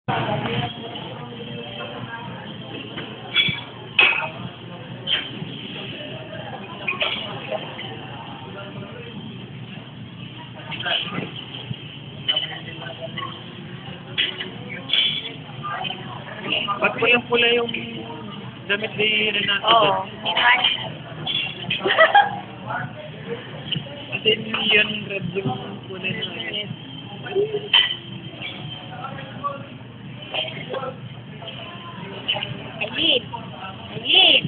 Ba't pulang-pula yung damit ni Renato? Oo. Kasi yun, red yung kulay na. Ayun. Ayun.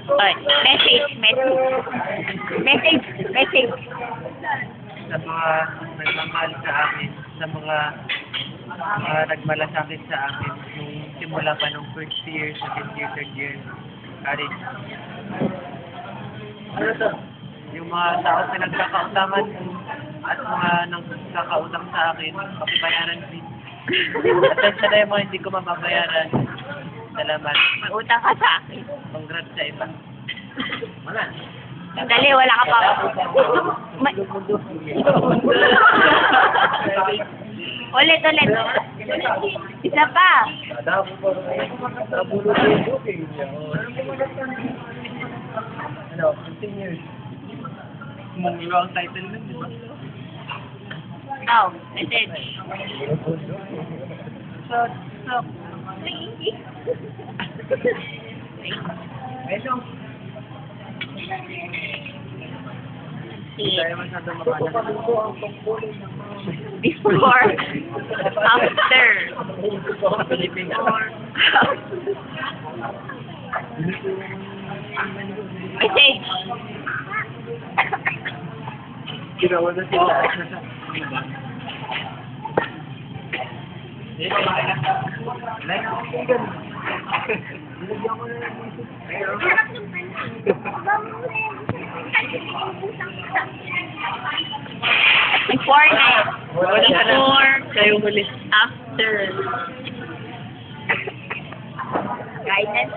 Oy, message. Sa mga nagmamahal sa akin, sa mga nagmalasakit sa akin, nung simula pa nung first year, second year, third year, college. Yung mga tao na nagkakautaman at mga nagkakautang sa akin, pakibayaran din. At sana yung mga hindi ko mababayaran. Salamat. Utang ka sa akin. Congrats sa iba. Wala. Dali, wala ka pa. Ulit. Isa pa. Ano, 15 years. Munglo ang title nun, di ba? Oh, message. So. Medyo. Hindi tayo masyado makalang. Before. After. Sa Pilipinas. Message. Ginawa na sila. Before na eh. Before. Kayo muli. After. Guidance.